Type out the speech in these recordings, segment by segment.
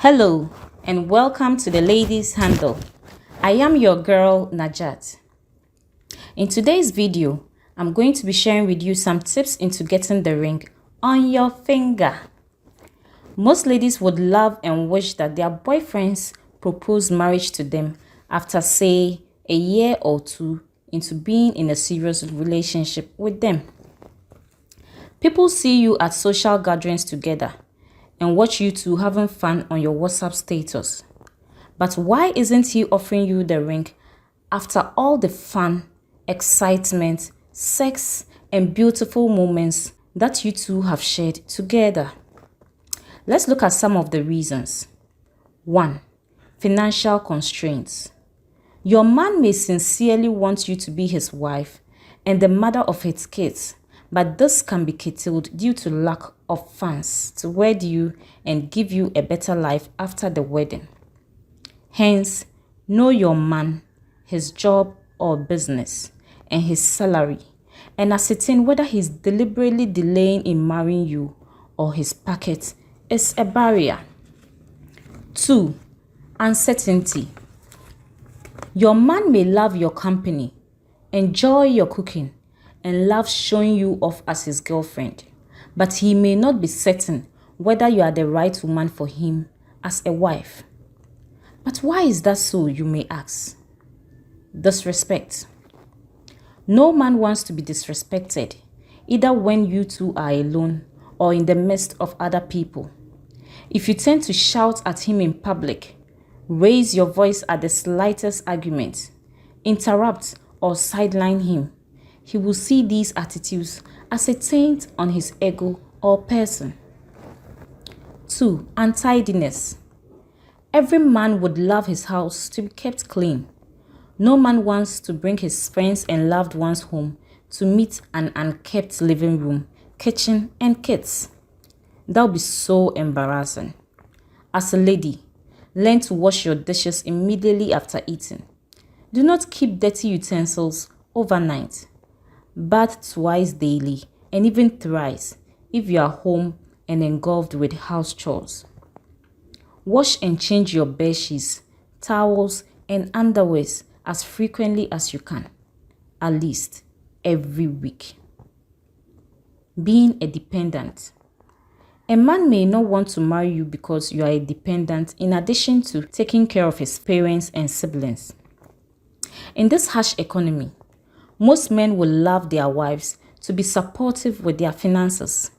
Hello and welcome to the Ladies Handle. I am your girl Najat. In today's video, I'm going to be sharing with you some tips into getting the ring on your finger. Most ladies would love and wish that their boyfriends propose marriage to them after, say, a year or two into being in a serious relationship with them. People see you at social gatherings together and watch you two having fun on your WhatsApp status. But why isn't he offering you the ring after all the fun, excitement, sex, and beautiful moments that you two have shared together? Let's look at some of the reasons. 1. Financial constraints. Your man may sincerely want you to be his wife and the mother of his kids, but this can be curtailed due to lack of funds to wed you and give you a better life after the wedding. Hence, know your man, his job or business, and his salary, and ascertain whether he's deliberately delaying in marrying you or his pocket is a barrier. 2. Uncertainty. Your man may love your company, enjoy your cooking, and love showing you off as his girlfriend, but he may not be certain whether you are the right woman for him as a wife. But why is that so, you may ask? Disrespect. No man wants to be disrespected, either when you two are alone or in the midst of other people. If you tend to shout at him in public, raise your voice at the slightest argument, interrupt or sideline him, he will see these attitudes as a taint on his ego or person. 2. Untidiness. Every man would love his house to be kept clean. No man wants to bring his friends and loved ones home to meet an unkept living room, kitchen, and kids. That would be so embarrassing. As a lady, learn to wash your dishes immediately after eating. Do not keep dirty utensils overnight. Bath twice daily and even thrice if you are home and engulfed with house chores. Wash and change your bed sheets, towels, and underwears as frequently as you can, at least every week. Being a dependent. A man may not want to marry you because you are a dependent in addition to taking care of his parents and siblings. In this harsh economy, most men will love their wives to be supportive with their finances.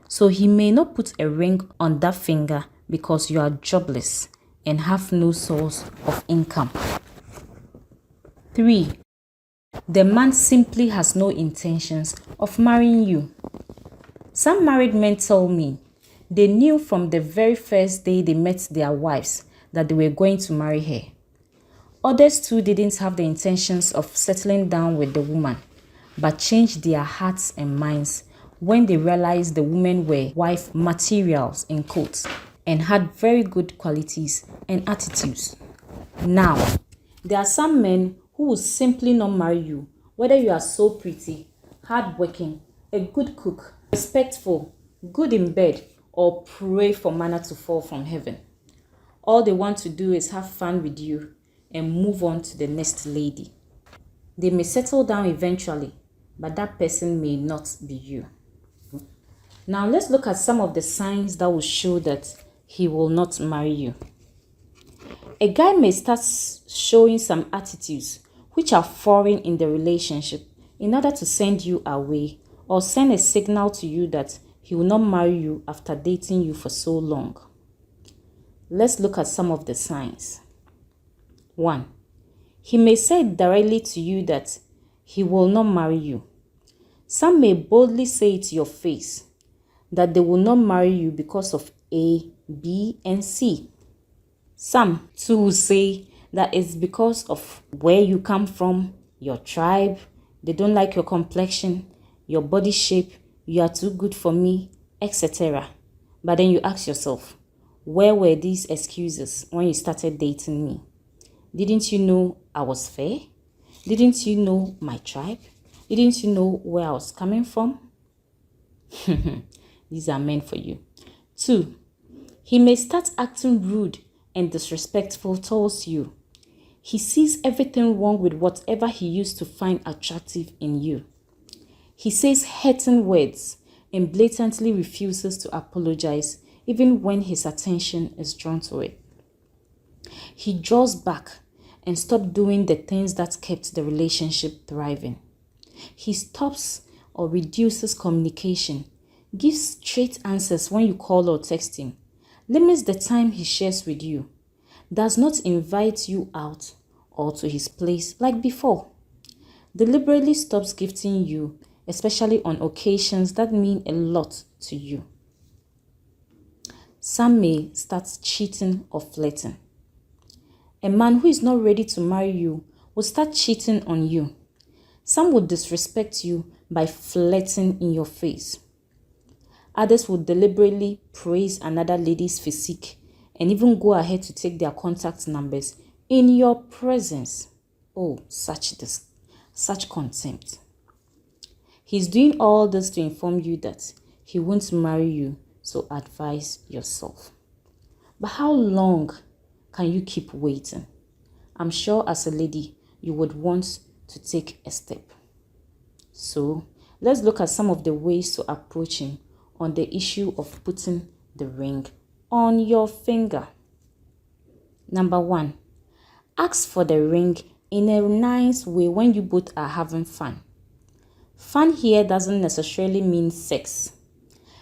So he may not put a ring on that finger because you are jobless and have no source of income. 3. The man simply has no intentions of marrying you. Some married men tell me they knew from the very first day they met their wives that they were going to marry her. Others too didn't have the intentions of settling down with the woman, but changed their hearts and minds when they realized the women were wife materials in quotes and had very good qualities and attitudes. Now, there are some men who will simply not marry you, whether you are so pretty, hardworking, a good cook, respectful, good in bed, or pray for manna to fall from heaven. All they want to do is have fun with you and move on to the next lady. They may settle down eventually, but that person may not be you. Now let's look at some of the signs that will show that he will not marry you. A guy may start showing some attitudes which are foreign in the relationship in order to send you away or send a signal to you that he will not marry you after dating you for so long. Let's look at some of the signs. 1. He may say directly to you that he will not marry you. Some may boldly say it to your face that they will not marry you because of A, B, and C. Some too will say that it's because of where you come from, your tribe, they don't like your complexion, your body shape, you are too good for me, etc. But then you ask yourself, where were these excuses when you started dating me? Didn't you know I was fair? Didn't you know my tribe? Didn't you know where I was coming from? These are meant for you. 2. He may start acting rude and disrespectful towards you. He sees everything wrong with whatever he used to find attractive in you. He says hurting words and blatantly refuses to apologize even when his attention is drawn to it. He draws back and stops doing the things that kept the relationship thriving. He stops or reduces communication, gives straight answers when you call or text him, limits the time he shares with you, does not invite you out or to his place like before, deliberately stops gifting you, especially on occasions that mean a lot to you. Some may start cheating or flirting. A man who is not ready to marry you will start cheating on you. Some would disrespect you by flirting in your face. Others would deliberately praise another lady's physique and even go ahead to take their contact numbers in your presence. Oh, such contempt. He's doing all this to inform you that he won't marry you, so advise yourself. But how long can you keep waiting? I'm sure as a lady, you would want to take a step. So let's look at some of the ways to approach him on the issue of putting the ring on your finger. Number 1, ask for the ring in a nice way when you both are having fun. Fun here doesn't necessarily mean sex.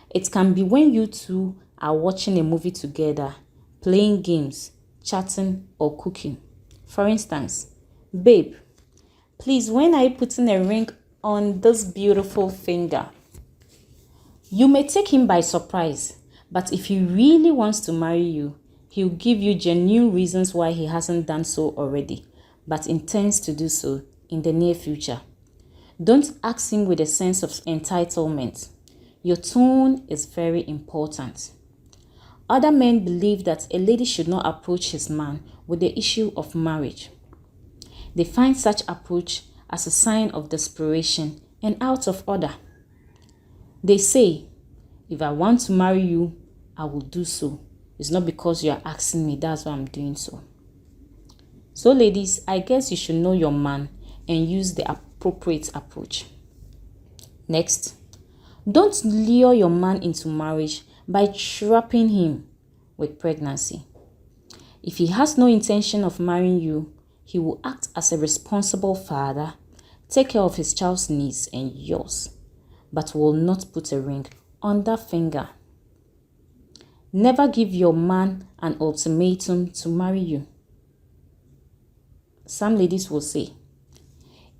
It can be when you two are watching a movie together, playing games, chatting, or cooking. For instance, babe, please, when are you putting a ring on this beautiful finger? You may take him by surprise, but if he really wants to marry you, he'll give you genuine reasons why he hasn't done so already, but intends to do so in the near future. Don't ask him with a sense of entitlement. Your tone is very important. Other men believe that a lady should not approach his man with the issue of marriage. They find such approach as a sign of desperation and out of order. They say, if I want to marry you, I will do so. It's not because you are asking me, that's why I'm doing so. So ladies, I guess you should know your man and use the appropriate approach. Next, don't lure your man into marriage by trapping him with pregnancy. If he has no intention of marrying you, he will act as a responsible father, take care of his child's needs and yours, but will not put a ring on that finger. Never give your man an ultimatum to marry you. Some ladies will say,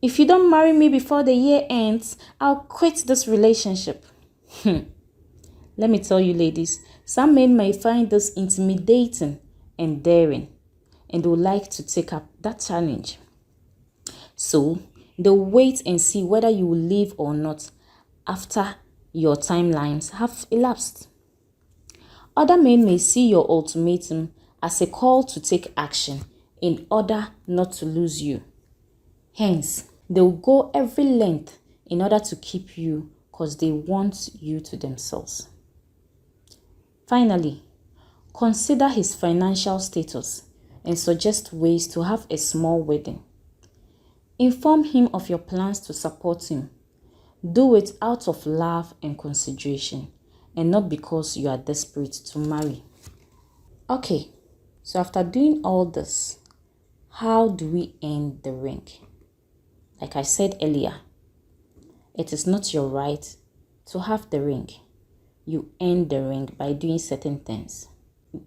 if you don't marry me before the year ends, I'll quit this relationship. Let me tell you ladies, some men may find this intimidating and daring, and would like to take up that challenge. So they'll wait and see whether you will leave or not after your timelines have elapsed. Other men may see your ultimatum as a call to take action in order not to lose you. Hence, they will go every length in order to keep you because they want you to themselves. Finally, consider his financial status and suggest ways to have a small wedding. Inform him of your plans to support him. Do it out of love and consideration and not because you are desperate to marry. Okay, so after doing all this, how do we end the ring? Like I said earlier, it is not your right to have the ring. You end the ring by doing certain things.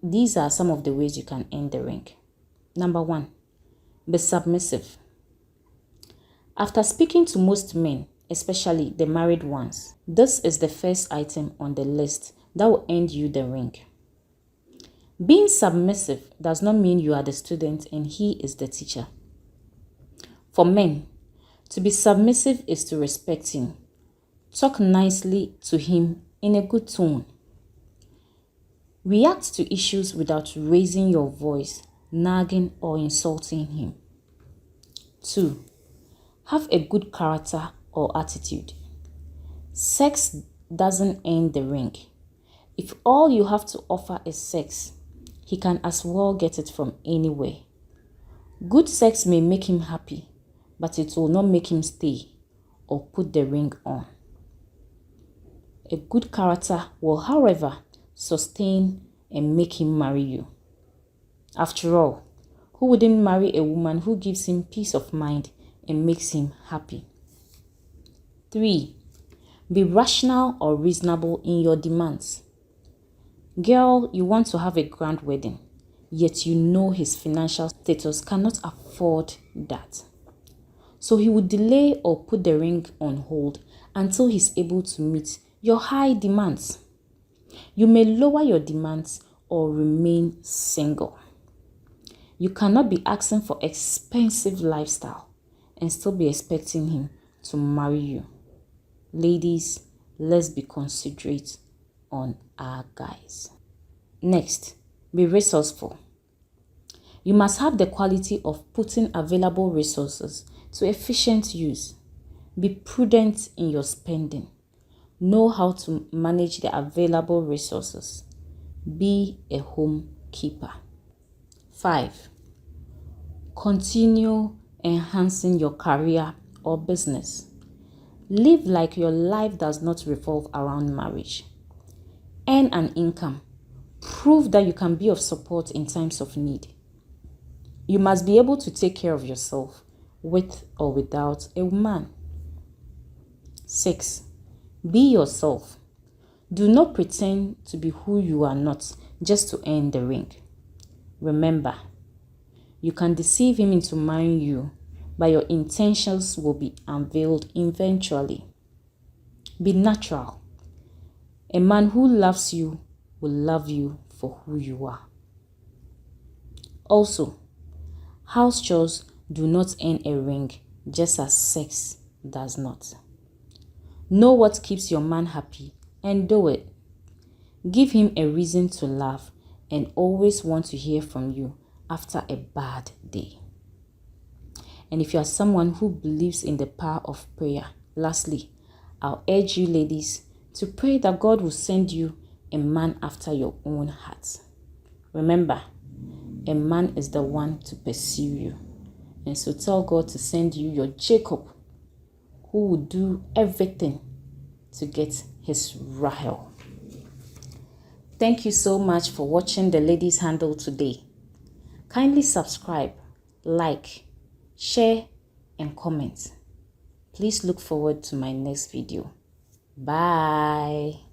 These are some of the ways you can end the ring. Number 1, be submissive. After speaking to most men, especially the married ones, this is the first item on the list that will end you the ring. Being submissive does not mean you are the student and he is the teacher. For men, to be submissive is to respect him. Talk nicely to him in a good tone. React to issues without raising your voice, nagging or insulting him. 2, have a good character or attitude. Sex doesn't end the ring. If all you have to offer is sex, he can as well get it from anywhere. Good sex may make him happy, but it will not make him stay or put the ring on. A good character will, however, sustain and make him marry you. After all, who wouldn't marry a woman who gives him peace of mind and makes him happy? 3. Be rational or reasonable in your demands. Girl, you want to have a grand wedding, yet you know his financial status cannot afford that. So he would delay or put the ring on hold until he's able to meet your high demands. You may lower your demands or remain single. You cannot be asking for expensive lifestyle and still be expecting him to marry you. Ladies, let's be considerate on our guys. Next, be resourceful. You must have the quality of putting available resources to efficient use. Be prudent in your spending. Know how to manage the available resources. Be a home keeper. 5. Continue enhancing your career or business. Live like your life does not revolve around marriage. Earn an income. Prove that you can be of support in times of need. You must be able to take care of yourself with or without a man. 6. Be yourself. Do not pretend to be who you are not just to earn the ring. Remember, you can deceive him into marrying you, but your intentions will be unveiled eventually. Be natural. A man who loves you will love you for who you are. Also, house chores do not earn a ring, just as sex does not. Know what keeps your man happy and do it. Give him a reason to laugh and always want to hear from you after a bad day. And if you are someone who believes in the power of prayer, lastly, I'll urge you ladies to pray that God will send you a man after your own heart. Remember, a man is the one to pursue you. And so tell God to send you your Jacob, who will do everything to get his Rahel. Thank you so much for watching the Ladies Handle today. Kindly subscribe, like, share, and comment. Please look forward to my next video. Bye.